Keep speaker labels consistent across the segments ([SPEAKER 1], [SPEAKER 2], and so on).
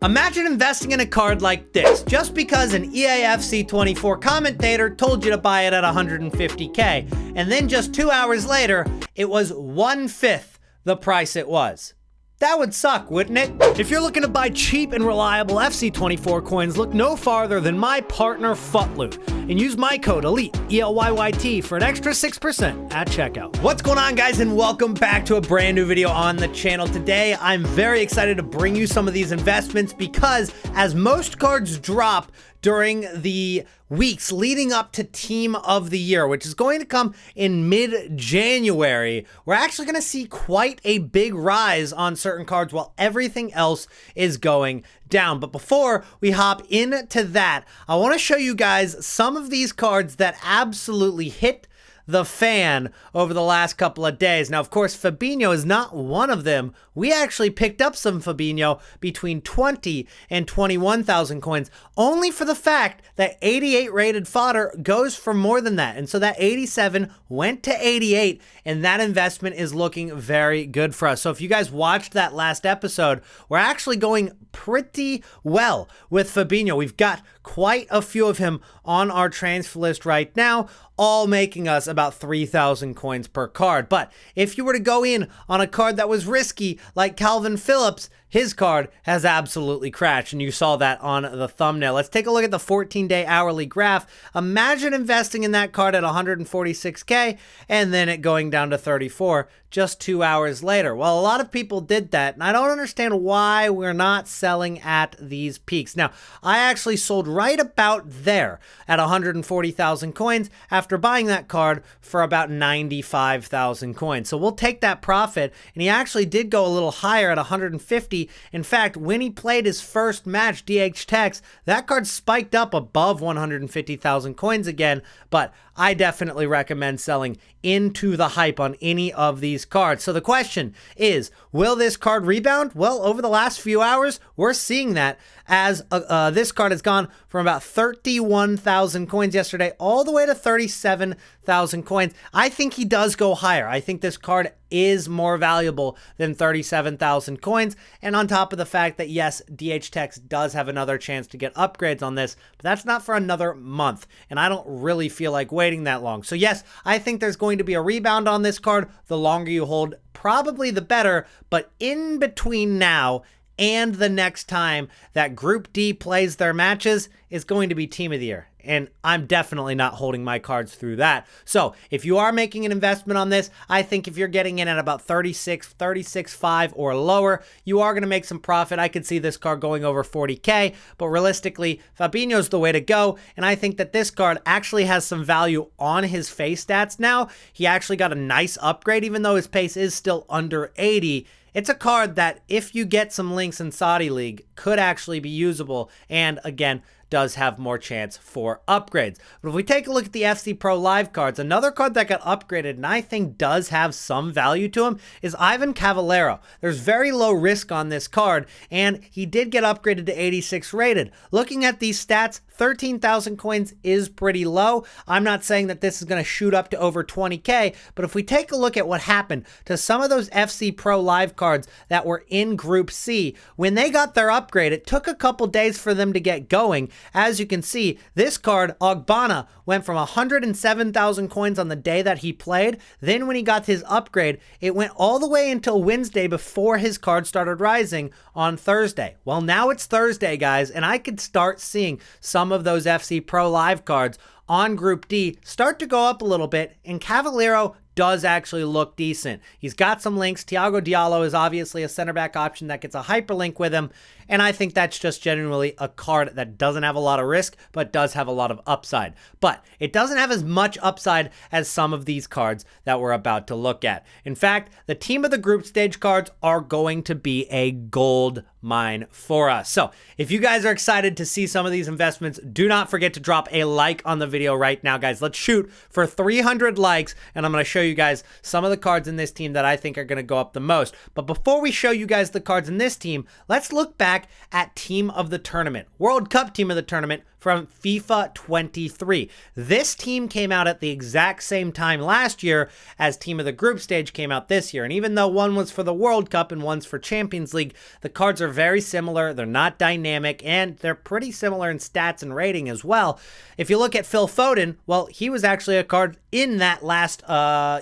[SPEAKER 1] Imagine investing in a card like this just because an EAFC 24 commentator told you to buy it at 150K, and then just 2 hours later, it was 1/5 the price it was. That would suck, wouldn't it? If you're looking to buy cheap and reliable FC24 coins, look no farther than my partner FUTLOOT and use my code ELITE, ELYYT, for an extra 6% at checkout. What's going on, guys, and welcome back to a brand new video on the channel. Today, I'm very excited to bring you some of these investments because as most cards drop during the weeks leading up to Team of the Year, which is going to come in mid-January, we're actually going to see quite a big rise on certain cards while everything else is going down. But before we hop into that, I want to show you guys some of these cards that absolutely hit the fan over the last couple of days. Now, of course, Fabinho is not one of them. We actually picked up some Fabinho between 20 and 21,000 coins, only for the fact that 88 rated fodder goes for more than that. And so that 87 went to 88, and that investment is looking very good for us. So if you guys watched that last episode, we're actually going pretty well with Fabinho. We've got quite a few of him on our transfer list right now, all making us about 3,000 coins per card. But if you were to go in on a card that was risky, like Calvin Phillips, his card has absolutely crashed, and you saw that on the thumbnail. Let's take a look at the 14-day hourly graph. Imagine investing in that card at 146K and then it going down to 34 just 2 hours later. Well, a lot of people did that, and I don't understand why we're not selling at these peaks. Now, I actually sold right about there at 140,000 coins after buying that card for about 95,000 coins. So we'll take that profit, and he actually did go a little higher at 150. In fact, when he played his first match, DH Tex, that card spiked up above 150,000 coins again, but I definitely recommend selling into the hype on any of these cards. So the question is, will this card rebound? Well, over the last few hours, we're seeing that as this card has gone from about 31,000 coins yesterday all the way to 37,000 coins. I think he does go higher. I think this card is more valuable than 37,000 coins. And on top of the fact that, yes, DH Tex does have another chance to get upgrades on this, but that's not for another month. And I don't really feel like waiting that long. So yes, I think there's going to be a rebound on this card. The longer you hold, probably the better. But in between now and the next time that Group D plays their matches is going to be Team of the Year. And I'm definitely not holding my cards through that. So if you are making an investment on this, I think if you're getting in at about 36, 36.5 or lower, you are going to make some profit. I could see this card going over 40K, but realistically, Fabinho's the way to go. And I think that this card actually has some value on his face stats now. He actually got a nice upgrade, even though his pace is still under 80. It's a card that, if you get some links in Saudi League, could actually be usable, and again, does have more chance for upgrades. But if we take a look at the FC Pro Live cards, another card that got upgraded and I think does have some value to him is Ivan Cavallero. There's very low risk on this card, and he did get upgraded to 86 rated. Looking at these stats, 13,000 coins is pretty low. I'm not saying that this is going to shoot up to over 20K, but if we take a look at what happened to some of those FC Pro Live cards that were in Group C, when they got their upgrade, it took a couple days for them to get going. As you can see, this card, Ogbonna, went from 107,000 coins on the day that he played. Then when he got his upgrade, it went all the way until Wednesday before his card started rising on Thursday. Well, now it's Thursday, guys, and I could start seeing some of those FC Pro Live cards on Group D start to go up a little bit, and Cavallero does actually look decent. He's got some links. Thiago Diallo is obviously a center back option that gets a hyperlink with him, and I think that's just genuinely a card that doesn't have a lot of risk, but does have a lot of upside. But it doesn't have as much upside as some of these cards that we're about to look at. In fact, the team of the group stage cards are going to be a gold mine for us. So if you guys are excited to see some of these investments, do not forget to drop a like on the video right now, guys. Let's shoot for 300 likes, and I'm going to show you guys some of the cards in this team that I think are going to go up the most. But before we show you guys the cards in this team, let's look back at Team of the Tournament. World Cup Team of the Tournament, from FIFA 23. This team came out at the exact same time last year as Team of the Group Stage came out this year. And even though one was for the World Cup and one's for Champions League, the cards are very similar. They're not dynamic, and they're pretty similar in stats and rating as well. If you look at Phil Foden, well, he was actually a card in that last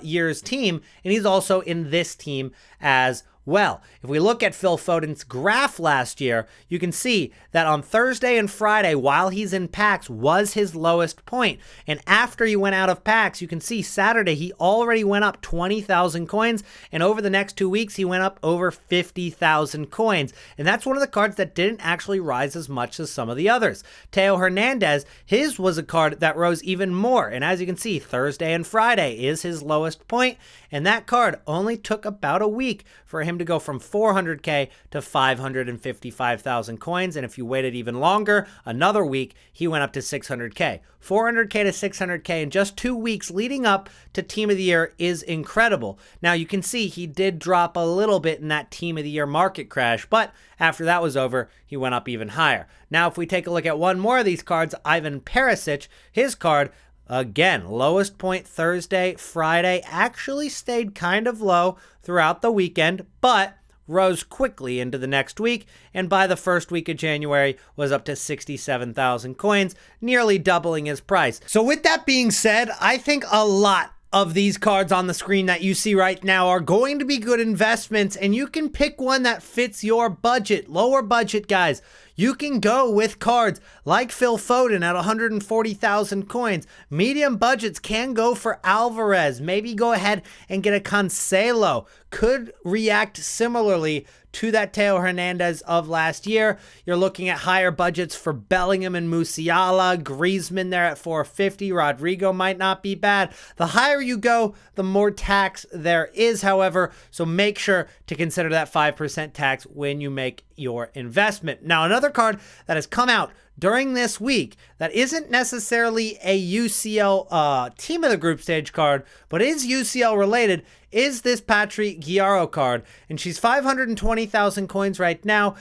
[SPEAKER 1] year's team, and he's also in this team as well. If we look at Phil Foden's graph last year, you can see that on Thursday and Friday, while he's in packs, was his lowest point. And after he went out of packs, you can see Saturday, he already went up 20,000 coins. And over the next 2 weeks, he went up over 50,000 coins. And that's one of the cards that didn't actually rise as much as some of the others. Theo Hernandez, his was a card that rose even more. And as you can see, Thursday and Friday is his lowest point. And that card only took about a week for him to go from 400K to 555,000 coins. And if you waited even longer, another week, he went up to 600K. 400K to 600K in just 2 weeks leading up to Team of the Year is incredible. Now, you can see he did drop a little bit in that Team of the Year market crash, but after that was over, he went up even higher. Now, if we take a look at one more of these cards, Ivan Perisic, his card, again, lowest point Thursday, Friday, actually stayed kind of low throughout the weekend, but rose quickly into the next week, and by the first week of January was up to 67,000 coins, nearly doubling his price. So with that being said, I think a lot of these cards on the screen that you see right now are going to be good investments, and you can pick one that fits your budget. Lower budget guys, you can go with cards like Phil Foden at 140,000 coins. Medium budgets can go for Alvarez. Maybe go ahead and get a Cancelo. Could react similarly to that Theo Hernandez of last year. You're looking at higher budgets for Bellingham and Musiala. Griezmann there at 450. Rodrigo might not be bad. The higher you go, the more tax there is, however, so make sure to consider that 5% tax when you make your investment. Now, another card that has come out during this week that isn't necessarily a UCL Team of the Group Stage card, but is UCL related, is this Patri Guijarro card. And she's 520,000 coins right now.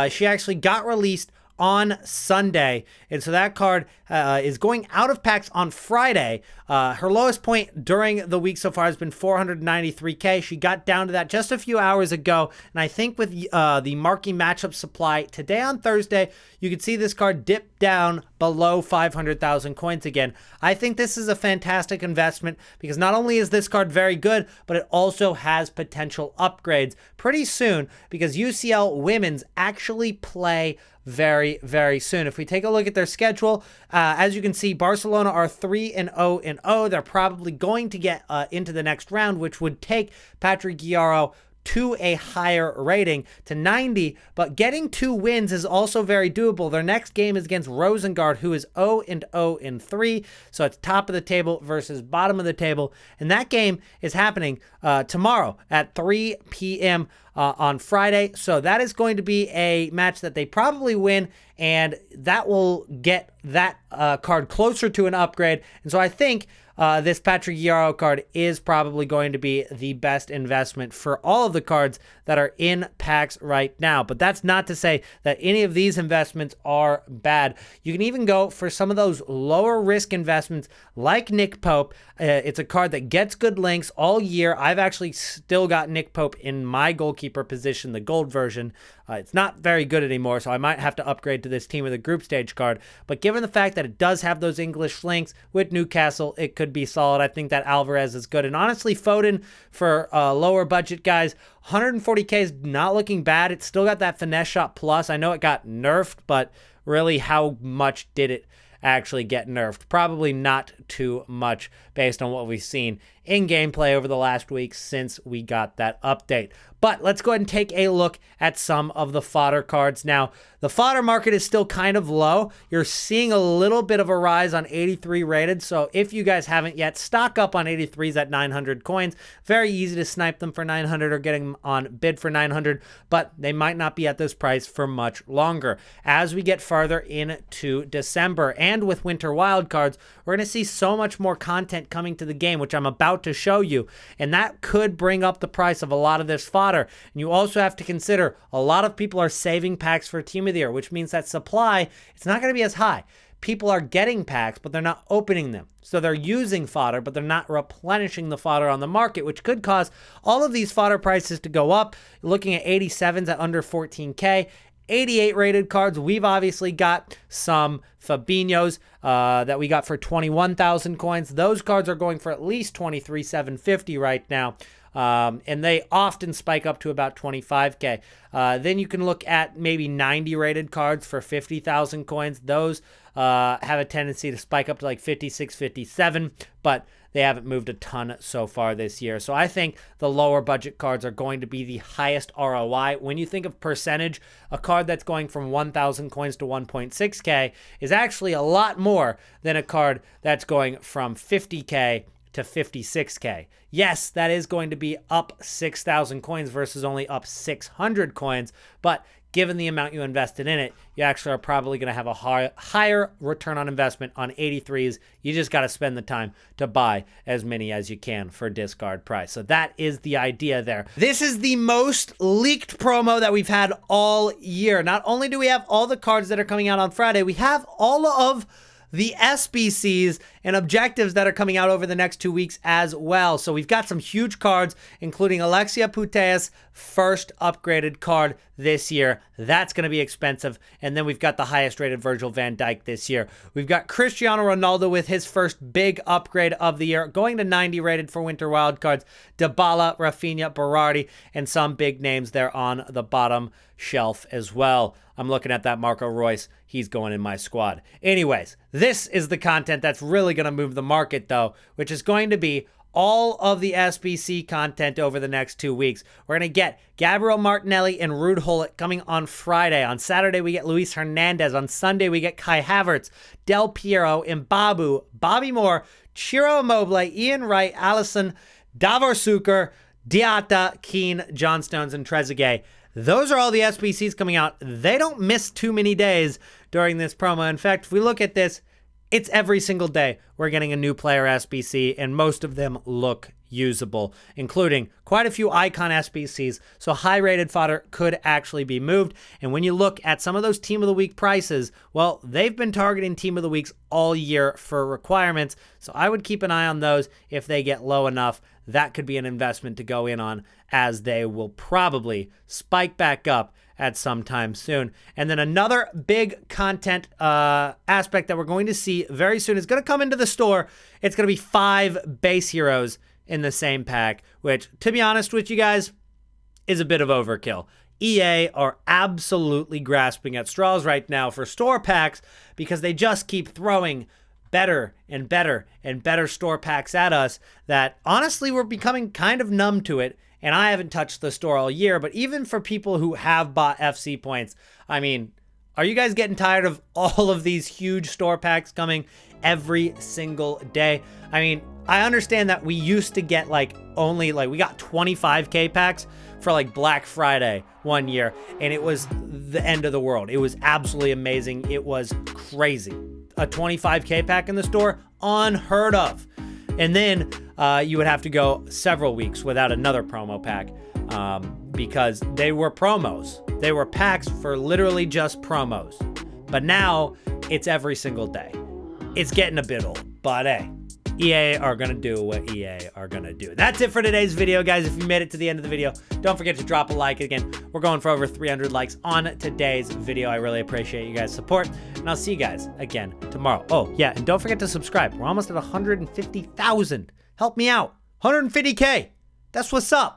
[SPEAKER 1] She actually got released on Sunday, and so that card is going out of packs on Friday. Her lowest point during the week so far has been 493K. She got down to that just a few hours ago, and I think with the marquee matchup supply today on Thursday, you can see this card dip down below 500,000 coins again. I think this is a fantastic investment because not only is this card very good, but it also has potential upgrades pretty soon because UCL Women's actually play very, very soon. If we take a look at their schedule, as you can see, Barcelona are 3-0-0. They're probably going to get into the next round, which would take Patri Guijarro to a higher rating to 90, but getting 2 wins is also very doable. Their next game is against Rosengard, who is 0-0-3, so it's top of the table versus bottom of the table, and that game is happening tomorrow at 3 p.m. On Friday, so that is going to be a match that they probably win, and that will get that card closer to an upgrade, and so I think this Patri Guijarro card is probably going to be the best investment for all of the cards that are in packs right now. But that's not to say that any of these investments are bad. You can even go for some of those lower risk investments like Nick Pope. It's a card that gets good links all year. I've actually still got Nick Pope in my goalkeeper position, the gold version. It's not very good anymore, so I might have to upgrade to this Team of the Group Stage card. But given the fact that it does have those English links with Newcastle, it could be solid. I think that Alvarez is good. And honestly, Foden for lower budget guys, 140K is not looking bad. It's still got that finesse shot plus. I know it got nerfed, but really how much did it actually get nerfed? Probably not too much based on what we've seen in gameplay over the last week since we got that update. But let's go ahead and take a look at some of the fodder cards. Now, the fodder market is still kind of low. You're seeing a little bit of a rise on 83 rated. So if you guys haven't yet, stock up on 83s at 900 coins. Very easy to snipe them for 900 or getting them on bid for 900, but they might not be at this price for much longer. As we get farther into December and with winter wildcards, we're going to see so much more content coming to the game, which I'm about to show you. And that could bring up the price of a lot of this fodder fodder. And you also have to consider a lot of people are saving packs for Team of the Year, which means that supply, it's not going to be as high. People are getting packs, but they're not opening them. So they're using fodder, but they're not replenishing the fodder on the market, which could cause all of these fodder prices to go up. You're looking at 87s at under 14K. 88 rated cards. We've obviously got some Fabinhos that we got for 21,000 coins. Those cards are going for at least 23,750 right now. And they often spike up to about 25K. Then you can look at maybe 90 rated cards for 50,000 coins. Those have a tendency to spike up to like 56, 57, but they haven't moved a ton so far this year. So I think the lower budget cards are going to be the highest ROI. When you think of percentage, a card that's going from 1,000 coins to 1.6K is actually a lot more than a card that's going from 50K to 56K. Yes, that is going to be up 6,000 coins versus only up 600 coins, but given the amount you invested in it, you actually are probably going to have a higher return on investment on 83s. You just got to spend the time to buy as many as you can for discard price. So that is the idea there. This is the most leaked promo that we've had all year. Not only do we have all the cards that are coming out on Friday, we have all of the SBCs and objectives that are coming out over the next 2 weeks as well. So we've got some huge cards, including Alexia Putellas' first upgraded card this year. That's going to be expensive. And then we've got the highest rated Virgil van Dijk this year. We've got Cristiano Ronaldo with his first big upgrade of the year, going to 90 rated for winter wildcards. Dybala, Rafinha, Berardi, and some big names there on the bottom shelf as well. I'm looking at that Marco Reus. He's going in my squad. Anyways, this is the content that's really going to move the market, though, which is going to be all of the SBC content over the next 2 weeks. We're going to get Gabriel Martinelli and Ruud Gullit coming on Friday. On Saturday, we get Luis Hernandez. On Sunday, we get Kai Havertz, Del Piero, Mbabu, Bobby Moore, Ciro Immobile, Ian Wright, Alisson, Davor Suker, Diatta, Keane, John Stones, and Trezeguet. Those are all the SBCs coming out. They don't miss too many days during this promo. In fact, if we look at this, it's every single day we're getting a new player SBC, and most of them look usable, including quite a few icon SBCs. So high-rated fodder could actually be moved. And when you look at some of those Team of the Week prices, well, they've been targeting Team of the Weeks all year for requirements. So I would keep an eye on those. If they get low enough, that could be an investment to go in on, as they will probably spike back up at some time soon. And then another big content aspect that we're going to see very soon is going to come into the store. It's going to be 5 base heroes in the same pack, which, to be honest with you guys, is a bit of overkill. EA are absolutely grasping at straws right now for store packs because they just keep throwing better and better and better store packs at us that honestly we're becoming kind of numb to it. And I haven't touched the store all year, but even for people who have bought FC points, I mean, are you guys getting tired of all of these huge store packs coming every single day? I mean, I understand that we used to get we got 25K packs for Black Friday one year, and it was the end of the world. It was absolutely amazing. It was crazy. A 25K pack in the store, unheard of. And then you would have to go several weeks without another promo pack because they were promos. They were packs for literally just promos. But now it's every single day. It's getting a bit old, but hey, EA are going to do what EA are going to do. That's it for today's video, guys. If you made it to the end of the video, don't forget to drop a like. Again, we're going for over 300 likes on today's video. I really appreciate you guys' support, and I'll see you guys again tomorrow. Oh, yeah, and don't forget to subscribe. We're almost at 150,000. Help me out. 150K. That's what's up.